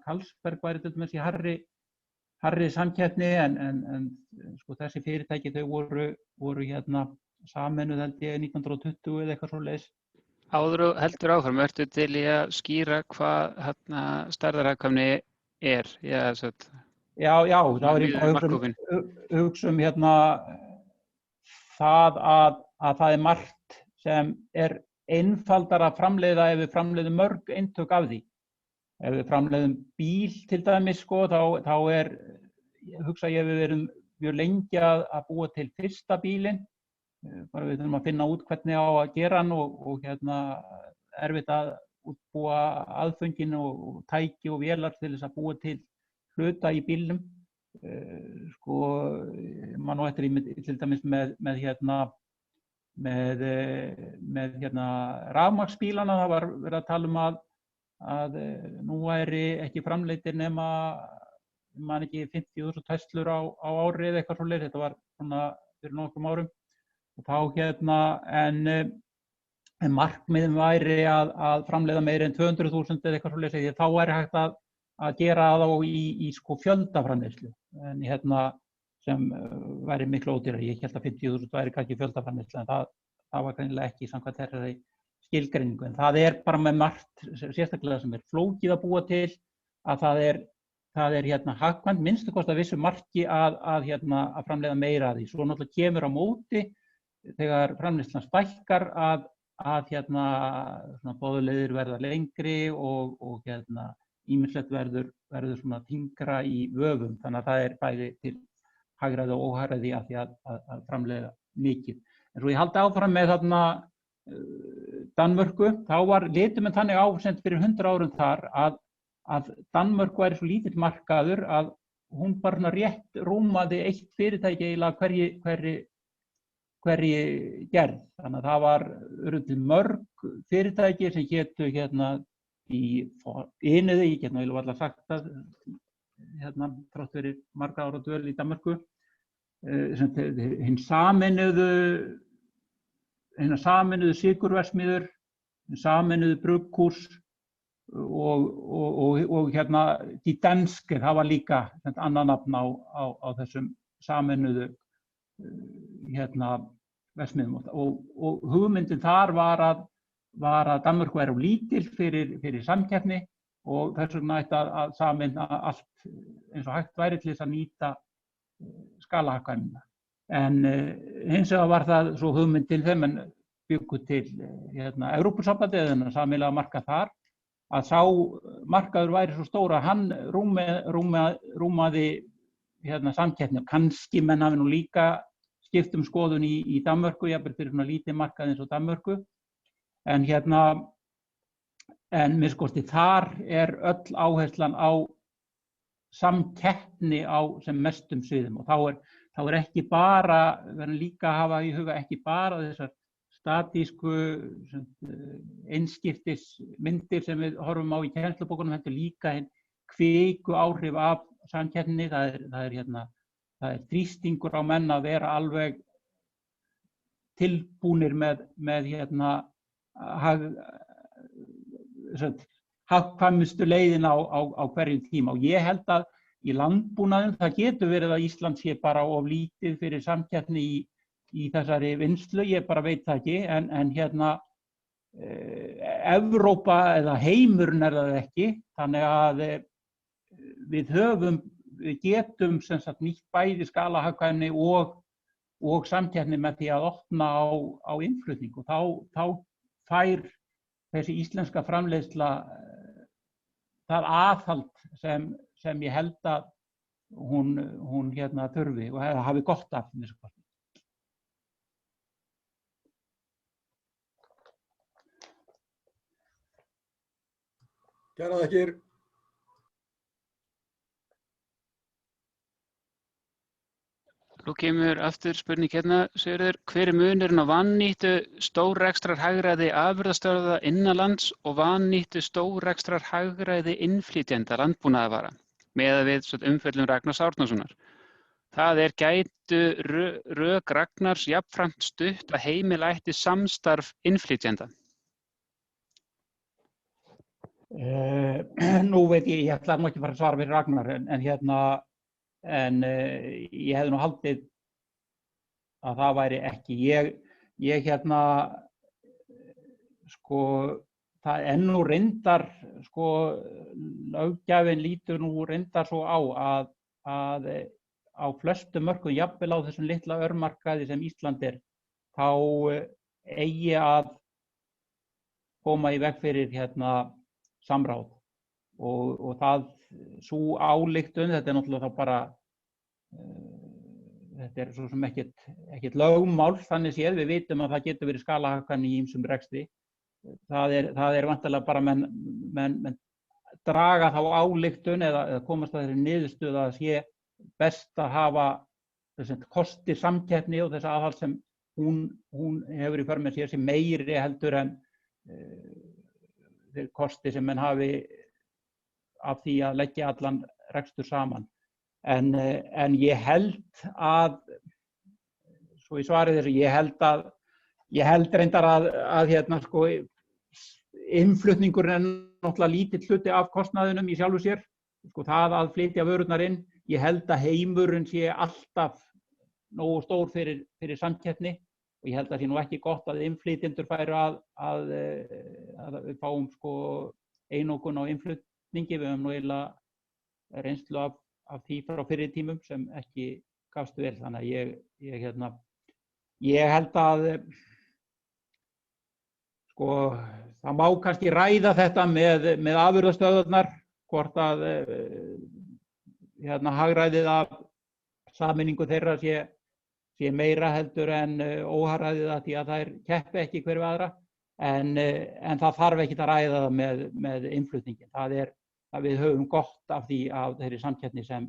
Carlsberg væri til dæmis í hærri samkeppni en sko þessi fyrirtæki þau voru sameinuð held ég 1920 eða eitthvað svoleiðis. Áður og heldur áfram, ertu til í að skýra hvað stærðarhagkvæmni er? Já, þá er ég að hugsa það að það er margt sem er einfaldara að framleiða ef við framleiðum mörg eintök af því. Ef við framleiðum bíl til dæmis, sko, þá hugsa ég við erum mjög lengi að búa til fyrsta bílinn. Bara við þurfum að finna út hvernig á að gera hann og erfitt að útbúa aðföngin og tæki og vélar til þess að búa til hluta í bílnum. Sko, man nú eftir til dæmis með rafmagnsbílana, það var verið að tala um að nú væri ekki framleiddir nema, man ekki 50.000 Teslur á ári eða eitthvað svoleiðis, þetta var svona fyrir nokkrum árum. Og þá en markmiðum væri að framleiða meira en 200.000 eða eitthvað svoleiðis, því þá væri hægt að gera þá í sko fjöldaframleiðslu, en sem væri miklu ódýrari. Ég held að 50.000 væri kannski fjöldaframleiðsla, en það var greinilega ekki samkvæmt þessari skilgreiningu. En það er bara með margt, sérstaklega sem er flókið að búa til, að það er hagkvæmt, minnstu kosti að vissu marki að framleiða meira af því. Svo náttúrulega kemur á móti þegar framleiðslan stækkar að boðleiðir verða lengri og ýmislegt verður svona þyngra í vöfum, þannig að það er bæði til hagræði og óhagræði af því að framleiða mikið. En svo ég haldi áfram með Danmörku, þá litu menn þannig á sem fyrir 100 árum þar að Danmörku væri svo lítill markaður að hún bara rétt rúmaði eitt fyrirtæki eiginlega hverri gerð. Þannig að það urðu til mörg fyrirtæki sem hétu í Inuði, ég get nú eiginlega varla sagt það, þrátt fyrir margra ára dvöl í Danmörku, hina sameinuðu sykurverksmiðjur, sameinuðu brugghús og Die Danske, það var líka annað nafn á þessum sameinuðu verksmiðjum. Og hugmyndin þar var að Danmörku væri of lítil fyrir samkeppni og þess vegna ætti að sameina allt eins og hægt væri til þess að nýta skalahagkvæmnina. En hins vegar var það svo hugmyndin þegar menn bjuggu til Evrópusambandið eða sameiginlega markað þar, að sá markaður væri svo stór að hann rúmaði samkeppni. Kannski menn hafi nú líka skipt skoðun í Danmörku, jafnvel fyrir svona lítið markað eins og Danmörku. En mér skoðst þar öll áherslan á samkeppni á sem mestum sviðum, og þá ekki bara, verðum líka að hafa í huga ekki bara þessar statísku einskiptismyndir sem við horfum á í kennslubókunum, heldur líka kviku áhrif af samkeppninni. Það er þrýstingur á menn að vera alveg tilbúnir með hagkvæmustu leiðin á hverjum tíma. Og ég held að í landbúnaðum það getur verið að Ísland sé bara of lítið fyrir samkeppni í þessari vinnslu, ég bara veit það ekki, en Evrópa eða heimurinn það ekki, þannig að við getum sem sagt nýtt bæði skalahagkvæmni og samkeppni með því að opna á innflutning, og þá fær þessi íslenska framleiðsla það aðhald sem ég held að hún þurfi og hafi gott af þessu kosti. Kærar þakkir. Svo kemur aftur spurning hérna, Sigurður, hver munurinn á vannýttu stórrekstrarhagræði afurðastöðva innanlands og vannýttu stórrekstrarhagræði innflytjenda landbúnaðarvara, miðað við umfjöllun Ragnars Árnasonar? Það gætu rök Ragnars jafnframt stutt að heimila ætti samstarf innflytjenda. Nú veit ég ætla nú ekki að fara að svara fyrir Ragnar, en ég hefði nú haldið að það væri ekki. Sko, það nú reyndar, sko, löggjafinn lítur nú reyndar svo á að á flestum mörkum, jafnvel á þessum litla örmarkaði sem Ísland þá eigi að koma í veg fyrir samráð og það sú ályktun, þetta náttúrulega þá bara þetta svo sem ekkert lögmál þannig séð, við vitum að það getur verið skalahagkvæmni í ýmsum rekstri. Það væntanlega bara menn draga þá ályktun eða komast að þeirri niðurstöðu að sé best að hafa kosti samkeppni og þess aðhald sem hún hefur í för með sér sem meiri heldur en þeir kosti sem menn hafi af því að leggja allan rekstur saman. En ég held að, svo ég svari þessu, ég held reyndar að sko, innflutningurinn náttúrulega lítill hluti af kostnaðinum í sjálfu sér. Sko, það að flytja vörurnar inn, ég held að heimurinn sé alltaf nógu stór fyrir samkeppni og ég held að sé nú ekki gott að innflytjendur færu að við fáum sko einokun á innflutningi. Við höfum nú eiginlega reynslu af því frá fyrri tímum sem ekki gafst vel. Þannig að ég held að sko það má kannski ræða þetta með afurðastöðvarnar, hvort að hagræðið af sameiningu þeirra sé meira heldur en óhagræðið af því að þær keppi ekki hver við aðra, en það þarf ekki að ræða það með innflutningin. Það við höfum gott af þeirri samkeppni sem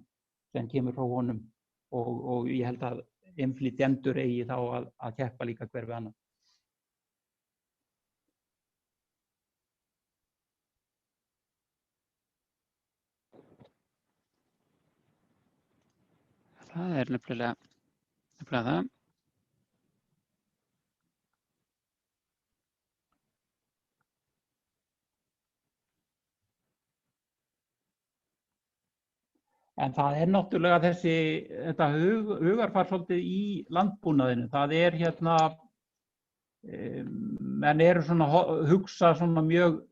kemur frá honum og ég held að innflytjendur eigi þá að keppa líka hver við annan. Það nefnilega það. En það náttúrulega þetta hugarfar svolítið í landbúnaðinu. Það menn eru svona hugsa svona mjög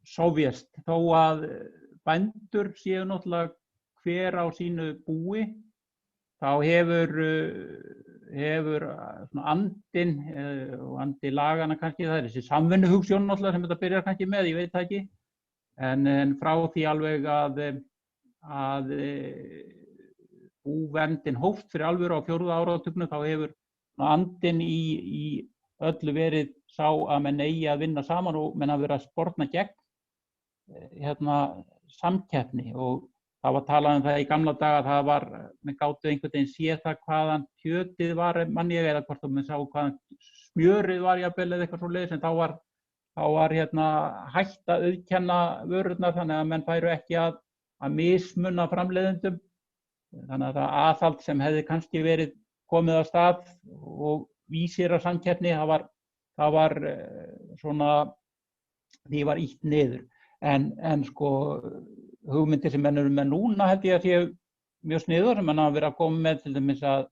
sovést, þó að bændur séu náttúrulega hver á sínu búi, þá hefur svona andinn og andi lagana kannski, það þessi samvinnuhugsjón náttúrulega sem þetta byrjar kannski með, ég veit það ekki, en frá því alveg að búverndin hófst fyrir alvöru á 4. áratugnum, þá hefur andinn í öllu verið sá að menn eigi að vinna saman og menn að vera að sporna gegn samkeppni. Og það var talað um það í gamla daga, menn gátu einhvern veginn séð það hvaðan kjötið var, manni eða hvort menn sá hvaðan smjörið var jafnvel eða eitthvað svoleiðis, en þá var hægt að auðkenna vörurnar þannig að menn færu ekki að mismunna framleiðendum. Þannig að það aðhald sem hefði kannski verið komið af stað og vísir að samkeppni, það var svona, því var ýtt niður. En sko hugmyndir sem menn eru með núna held ég að séu mjög sniðugar, sem menn hafa verið að koma með, til dæmis að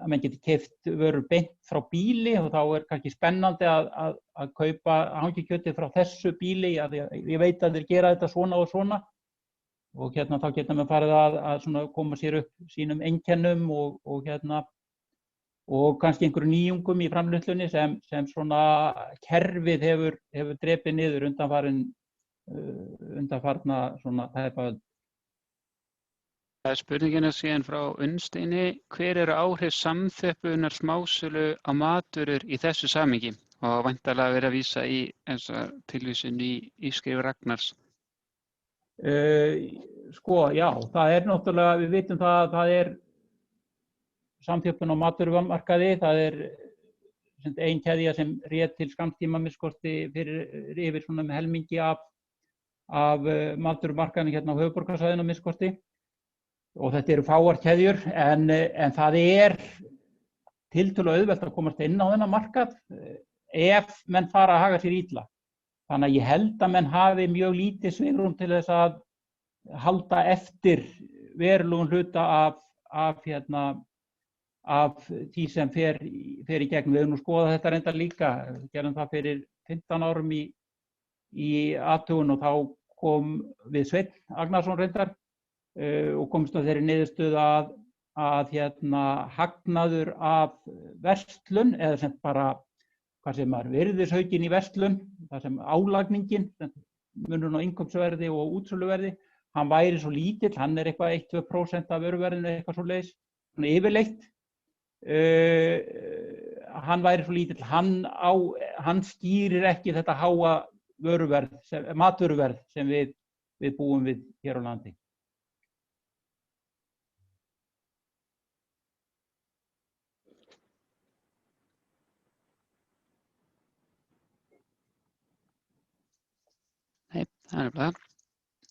menn geti keypt vörur beint frá bíli og þá kannski spennandi að kaupa hangikjötið frá þessu bíli, ég veit að þeir gera þetta svona og svona og þá geta menn farið að svona koma sér upp sínum einkennum og kannski einhverju nýjungum í framleiðslunni sem svona kerfið hefur drepið niður undanfarna svona tæpa öld. Spurningin síðan frá Unnsteini, hver eru áhrif samþjöppunar smásölu á matvörur í þessu samhengi? Og væntanlega verið að vísa í eins og tilvísun í skrif Ragnars. Sko, já, það náttúrulega, við vitum það samþjöppun á matvörumarkaði. Það ein keðja sem réð til skammtíma minnskosti fyrir yfir svona helmingi af matvörumarkaðinu hérna á höfuðborgarsvæðinu minnskosti. Og þetta eru fáar keðjur, en það tiltölulega auðvelt að komast inn á þennan markað ef menn fara að haga sér illa. Þannig að ég held að menn hafi mjög lítið svigrúm til þess að halda eftir verulegum hluta af því sem fer í gegn. Við höfum nú skoðað þetta reyndar líka. Við gerðum það fyrir 15 árum í athugun og þá kom við Sveinn Agnarsson reyndar og komst að þeirri niðurstöðu að hagnaður af verslun, eða sem bara hvað sem virðisaukin í verslun, það sem álagningin, munurinn á innkaupsverði og útsöluverði, hann væri svo lítill, hann eitthvað 1-2% af vöruverðinu, eitthvað svoleiðis, svona yfirleitt. Hann væri svo lítill, hann skýrir ekki þetta háa matvöruverð sem við búum við hér á landi. Nei, það nefnilega.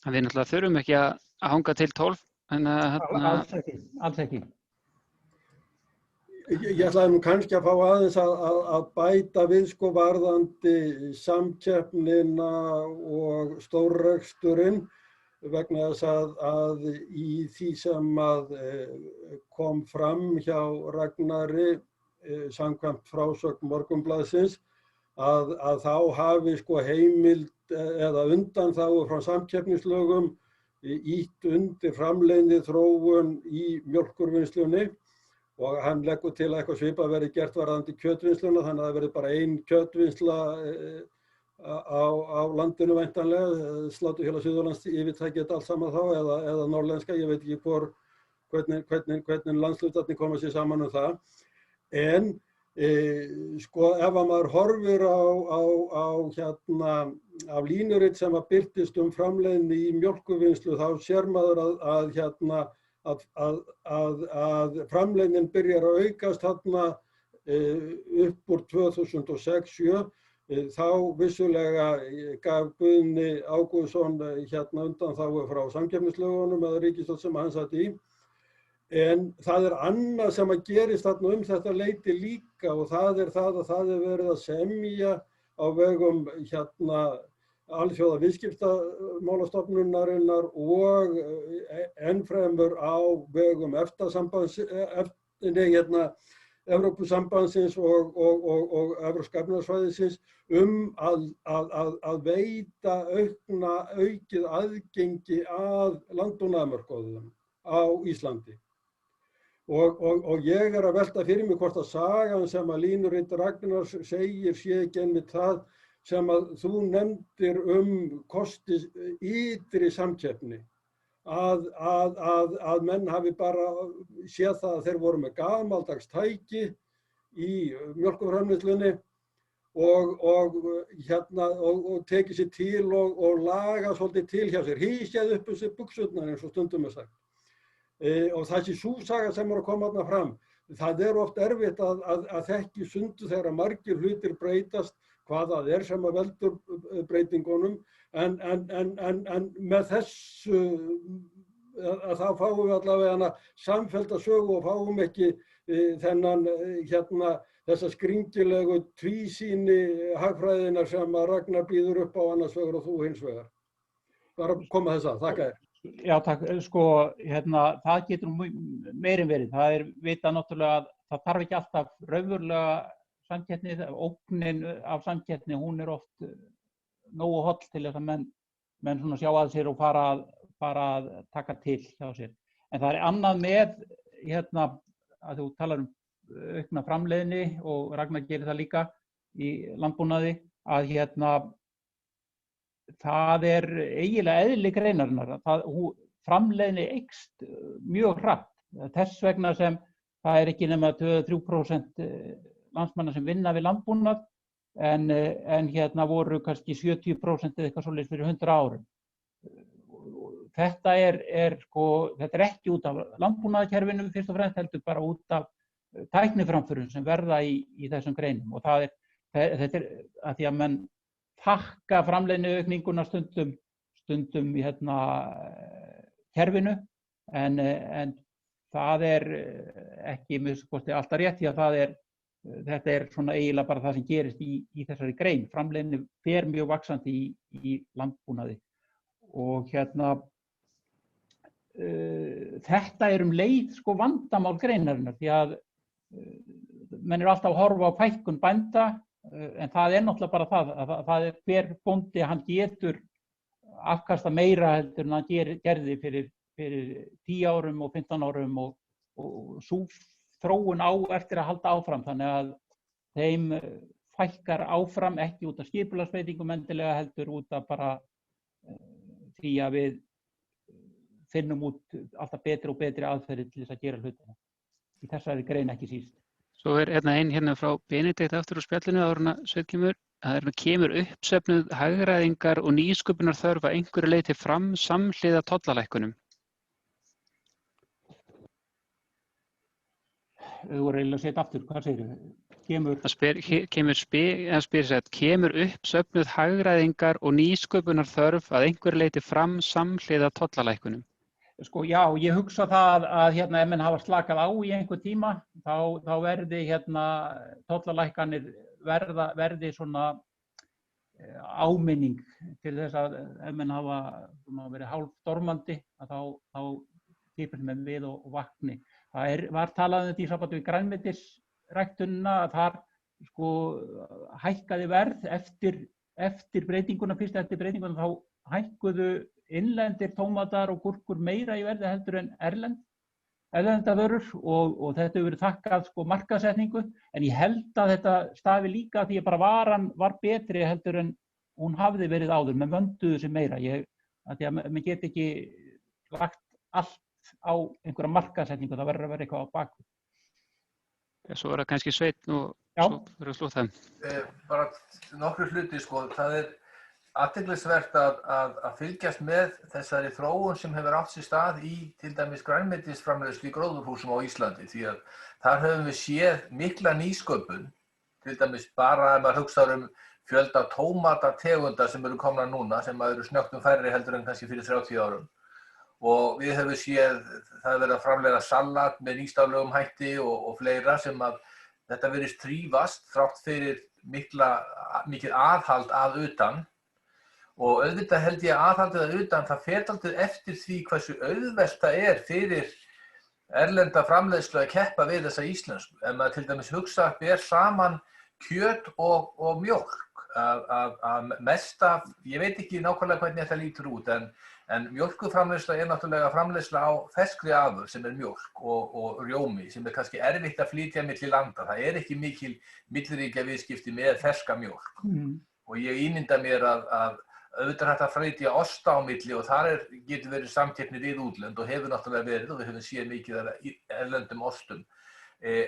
Við náttúrulega þurfum ekki að hanga til 12. Alls ekki. Ég ætlaði nú kannski að fá aðeins að bæta við sko varðandi samkeppnina og stórreksturinn vegna þess að í því sem kom fram hjá Ragnari samkvæmt frásögn Morgunblaðsins að þá hafi sko heimild eða undanþágu frá samkeppnislögum ýtt undir framleiðni þróun í mjólkurvinnslunni og hann leggur til að eitthvað svipað verði gert varðandi kjötvinnsluna, þannig að það verði bara ein kjötvinnsla á landinu væntanlega, Sláturfélag Suðurlands yfirtæki þetta allt saman þá eða norðlenska, ég veit ekki hvernig landshlutarnir koma sér saman það. En sko ef að maður horfir á línurit sem að birtist framleiðni í mjólkurvinnslu þá sér maður að framleiðnin byrjar að aukast þarna upp úr 2006-07. Þá vissulega gaf Guðni Ágústsson undanþágu frá samkeppnislögunum eða ríkisstjórn sem hann satt í. En það annað sem að gerist þarna þetta leyti líka og það að það verið að semja á vegum alþjóða viðskiptamálastofnunarinnar og ennfremur á vegum Evrópusambandsins og Evrópska efnahagssvæðisins að veita aukið aðgengi að landbúnaðarmörkuðum á Íslandi. Og ég að velta fyrir mig hvort að sagan sem að línurit Ragnars segir sé ekki einmitt það sem að þú nefndir kosti ytri samkeppni. Að menn hafi bara séð það að þeir voru með gamaldags tæki í mjólkurframleiðslunni og tekið sér til og laga svolítið til hjá sér, hísjað upp sér buxurnar eins og stundum sagt. Og þessi saga sem að koma þarna fram, það oft erfitt að þekki sundu þegar margir hlutir breytast, hvað það sem að veldur breytingunum, en með þessu að þá fáum við allavega samfellda sögu og fáum ekki þessa skringilegu tvísýni hagfræðinnar sem að Ragnar býður upp á annars vegar og þú hins vegar. Bara koma þess að, þakka þér. Já, takk. Sko, það getur meira verið. Það vita náttúrulega að það þarf ekki alltaf raunverulega samkeppni, ógnin af samkeppni, hún oft nógu holl til þess að menn svona sjá að sér og fara að taka til hjá sér. En það annað með, að þú talar aukna framleiðni og Ragnar gerir það líka í landbúnaði, að það eiginlega eðli greinarinnar. Framleiðni eykst mjög hratt. Þess vegna sem það ekki nema 2-3% landsmanna sem vinna við landbúnað en voru kannski 70% eða eitthvað svoleiðis fyrir 100 árum. Þetta er ekki út af landbúnaðarkerfinu fyrst og fremst, heldur bara út af tækniframförum sem verða í þessum greinum og þetta að því að menn þakka framleiðniaukninguna stundum í kerfinu en það ekki alltaf rétt því að þetta svona eiginlega bara það sem gerist í þessari grein. Framleiðni fer mjög vaxandi í landbúnaði og þetta leið vandamál greinarinnar því að menn alltaf að horfa á fækkun bænda en það náttúrulega bara það hver bóndi hann getur afkasta meira heldur en hann gerði fyrir 10 árum og 15 árum og sú þróun á eftir að halda áfram þannig að þeim fækkar áfram ekki út af skipulagsbreytingum endilega heldur út af bara því að við finnum út alltaf betri og betri aðferðir til þess að gera hlutina. Í þessari grein ekki síst. Svo ein frá Benedikt aftur úr spjallinu áður en Sveinn kemur. Það kemur uppsöfnuð hagræðingar og nýsköpunar þörf að einhverju leyti fram samhliða tollalækkunum. Þú voru eiginlega að setja aftur, hvað segirðu? Kemur uppsöfnuð hagræðingar og nýsköpunar þörf að einhverju leyti fram samhliða tollalækkunum? Já, ég hugsa það að ef menn hafa slakað á í einhver tíma, þá verði tollalækkanir verði svona áminning til þess að ef menn hafa verið hálfdormandi, þá kipir menn við og vakni. Það var talað þetta í sambandi við grænmetisræktunina að þar hækkaði verð eftir breytinguna, fyrst eftir breytinguna þá hækkuðu innlendir tómatar og gúrkur meira í verði heldur en erlendar vörur og þetta hefur verið þakkað markaðssetningu en ég held að þetta stafi líka því að bara varan var betri heldur en hún hafði verið áður, menn vönduðu sig meira að því að menn get ekki lagt allt á einhverja markaðssetningu, það verður að vera eitthvað á baku. Svo það kannski Sveinn og svo fyrir að slúta. Bara nokkru hluti það athyglisvert að fylgjast með þessari þróun sem hefur átt sér stað í til dæmis grænmetisframleiðslu í gróðurhúsum á Íslandi því að þar höfum við séð mikla nýsköpun, til dæmis bara ef maður hugsar fjölda tómatategunda sem eru komnar núna sem eru snöggtum færri heldur en kannski fyrir 30 árum og við höfum séð það verið að framleiða salat með nýstaflegum hætti og fleira sem að þetta virðist þrífast þrátt fyrir mikið aðhald að utan. Og auðvitað held ég að aðhaldið að utan það fer dálítið eftir því hversu auðvelt það fyrir erlenda framleiðslu að keppa við þessa íslensku. Ef maður til dæmis hugsa ber saman kjöt og mjólk að mest af, ég veit ekki nákvæmlega hvernig þetta lítur út en mjólkurframleiðsla náttúrulega framleiðsla á ferskri afurð sem mjólk og rjómi sem kannski erfitt að flytja milli landa. Það ekki mikil milliríkjaviðskipti með ferska mjólk. Og ég ímynda mér að auðvitað hægt að flytja osta á milli og þar getur verið samkeppni við útlönd og hefur náttúrulega verið og við höfum séð mikið af erlendum ostum.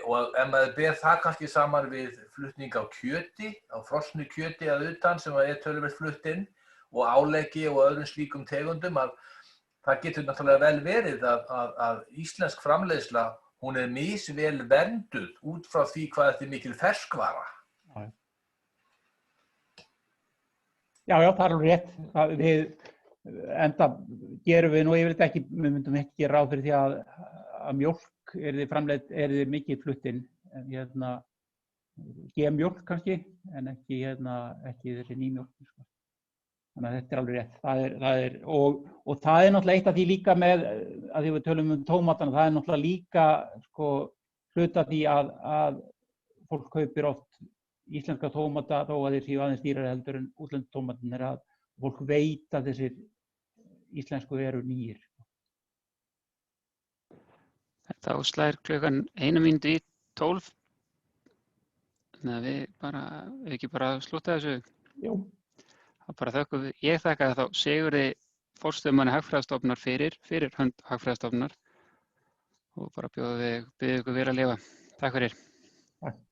Og ef maður ber það kannski saman við flutning á kjöti, á frosnu kjöti að utan sem töluvert flutt inn og áleggi og öðrum slíkum tegundum að það getur náttúrulega vel verið að íslensk framleiðsla hún misvel vernduð út frá því hvað þetta mikil ferskvara. Já, það alveg rétt. Enda gerum við nú yfirleitt ekki, við myndum ekki gera ráð fyrir því að mjólk yrði mikið flutt inn. GM-mjólk kannski, en ekki þessi nýmjólk. Þannig að þetta alveg rétt. Og það náttúrulega eitt af því líka með, að því við tölum tómatana, það náttúrulega líka hluta því að fólk kaupir oft íslenska tómata þó að þeir séu aðeins dýrari heldur en útlendu tómatin að fólk veit að þessir íslensku eru nýir. Þá slær klukkan 11:12. Þannig að við ekki bara slúta þessu. Jú. Ég þakka þá Sigurði forstöðumanni Hagfræðistofnunar fyrir hönd Hagfræðistofnunar og bara bjóða ykkur vel að lifa. Takk fyrir. Takk.